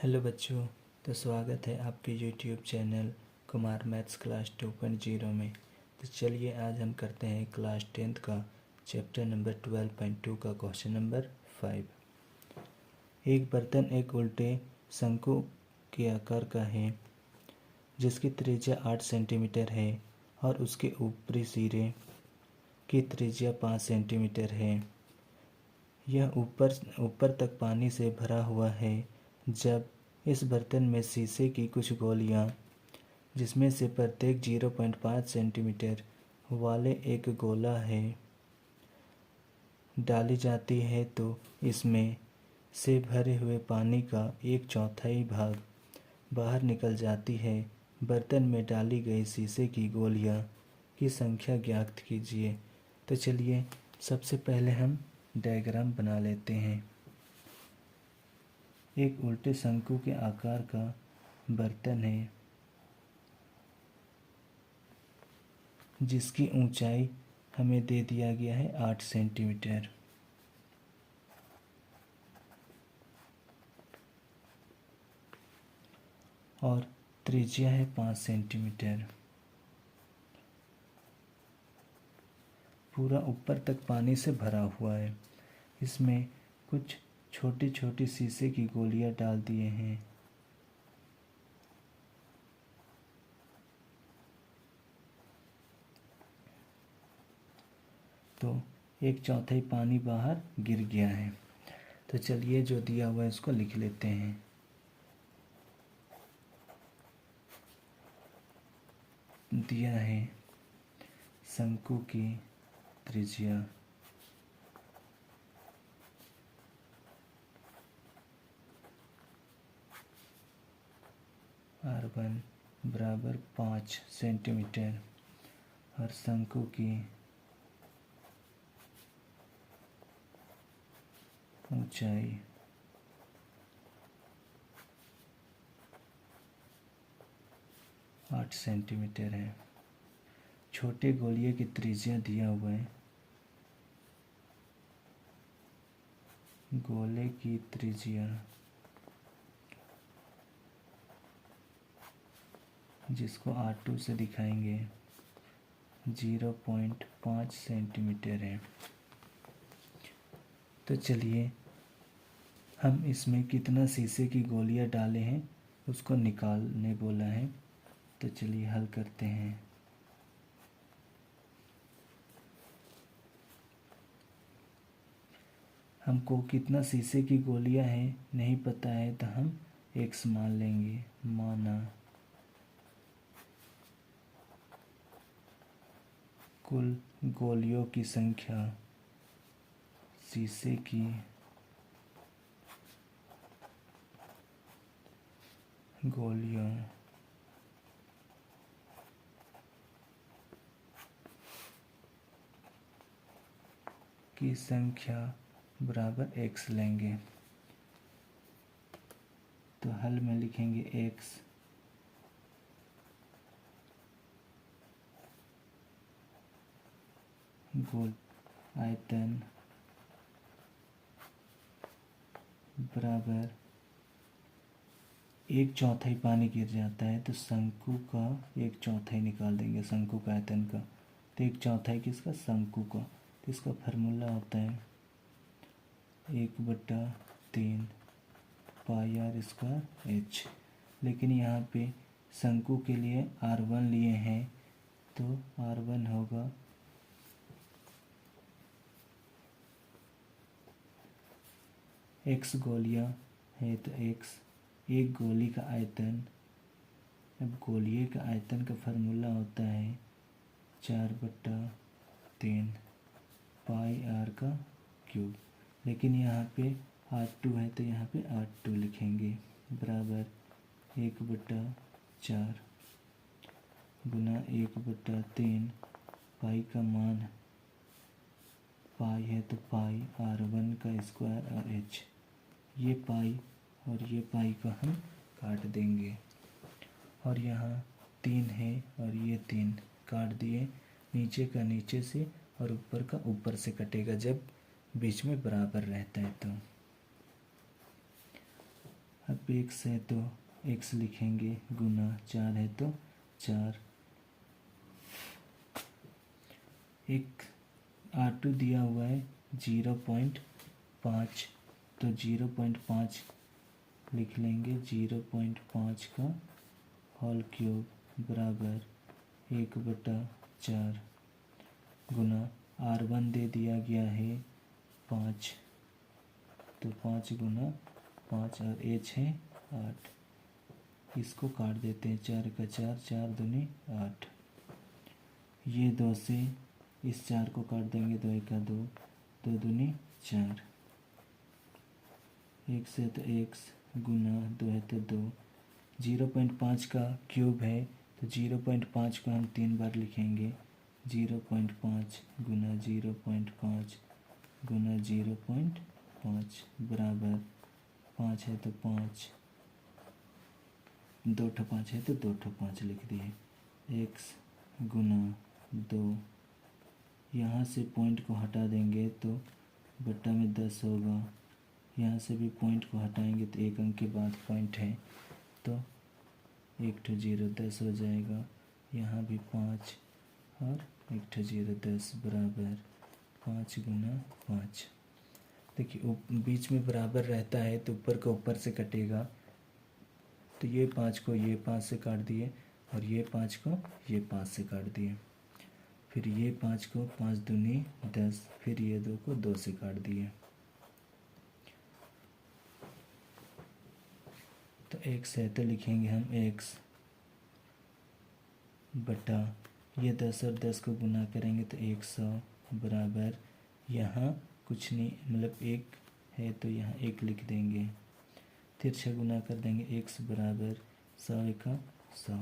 Hello बच्चों। तो स्वागत है आपके YouTube channel Kumar maths class 2.0 में। तो चलिए आज हम करते हैं क्लास 10th का चैप्टर नंबर 12.2 का क्वेश्चन नंबर 5। एक बर्तन एक उल्टे शंकु के आकार का है जिसकी त्रिज्या 8 सेंटीमीटर है और उसके ऊपरी सिरे की त्रिज्या 5 सेंटीमीटर है। यह ऊपर तक पानी से भरा हुआ है। जब इस बर्तन में शीशे की कुछ गोलियां, जिसमें से प्रत्येक 0.5 सेंटीमीटर वाले एक गोला है, डाली जाती है तो इसमें से भरे हुए पानी का 1/4 भाग बाहर निकल जाती है। बर्तन में डाली गई शीशे की गोलियां की संख्या ज्ञात कीजिए। तो चलिए सबसे पहले हम डायग्राम बना लेते हैं। एक उल्टे शंकु के आकार का बर्तन है जिसकी ऊंचाई हमें दे दिया गया है 8 सेंटीमीटर और त्रिज्या है 5 सेंटीमीटर। पूरा ऊपर तक पानी से भरा हुआ है। इसमें कुछ छोटी छोटी शीशे की गोलियां डाल दिए हैं। तो 1/4 पानी बाहर गिर गया है। तो चलिए जो दिया हुआ है उसको लिख लेते हैं। दिया है शंकु की त्रिज्या R1 बराबर 5 सेंटीमीटर और शंकु की ऊंचाई 8 सेंटीमीटर है। छोटे गोलिये की त्रिज्या दिया हुआ है। गोले की त्रिज्या जिसको R2 से दिखाएंगे 0.5 सेंटीमीटर है। तो चलिए हम इसमें कितना शीशे की गोलियां डाले हैं उसको निकालने बोला है। तो चलिए हल करते हैं। हमको कितना शीशे की गोलियां हैं नहीं पता है तो हम x मान लेंगे। माना कुल गोलियों की संख्या शीशे की गोलियों की संख्या बराबर x लेंगे। तो हल में लिखेंगे x गोल आयतन बराबर 1/4 पानी गिर जाता है तो शंकु का 1/4 निकाल देंगे। शंकु का आयतन का तो 1/4 किसका, शंकु का। तो इसका फार्मूला होता है 1/3 पाई आर स्क्वायर एच। लेकिन यहाँ पे शंकु के लिए R1 लिए हैं तो R1 होगा x गोलियां है तो x एक गोली का आयतन। अब गोलिये का आयतन का फार्मूला होता है 4/3 पाई आर का क्यूब। लेकिन यहाँ पे R2 है तो यहाँ पे R2 लिखेंगे बराबर 1/4 गुना 1/3 पाई का मान पाई है तो पाई R1 का स्क्वायर और h। ये पाई और ये पाई को हम काट देंगे और यहाँ 3 है और ये 3 काट दिए। नीचे का नीचे से और ऊपर का ऊपर से कटेगा जब बीच में बराबर रहता है। तो अब x है तो x लिखेंगे, गुना 4 है तो 4। एक R2 दिया हुआ है 0.5, तो 0.5 लिख लेंगे। 0.5 का होल क्यूब बराबर 1/4 गुना R1 दे दिया गया है 5, तो 5 गुना 5 और h है 8। इसको काट देते हैं, 4 का 4, 4 दूनी 8। ये 2 से इस 4 को काट देंगे, 2 का 2, 2 दूनी 4। x है तो x गुना 2 है तो 2। 0.5 का क्यूब है तो 0.5 को हम 3 बार लिखेंगे। 0.5 गुना 0.5 गुना 0.5 बराबर 5 है तो 5, 2 ठो 5 है तो 2 ठो 5 लिख दिए। x गुना 2, यहाँ से पॉइंट को हटा देंगे तो बट्टा में 10 होगा। यहाँ से भी पॉइंट को हटाएंगे तो एक अंक के बाद पॉइंट है तो 1 ठो 0 10 हो जाएगा। यहाँ भी 5 और 1 ठो 0 10 बराबर 5 गुना 5। देखिए बीच में बराबर रहता है तो ऊपर का ऊपर से कटेगा, तो ये 5 को ये 5 से काट दिए और ये 5 को ये 5 से काट दिए। फिर ये 5 को 5 दूनी 10, फिर ये 2 को 2 से काट दिए। तो x है तो लिखेंगे हम x बटा ये 10 और 10 को गुना करेंगे तो 100 बराबर, यहाँ कुछ नहीं मतलब 1 है तो यहाँ 1 लिख देंगे। तिरछा गुना कर देंगे, x बराबर 100 का 100।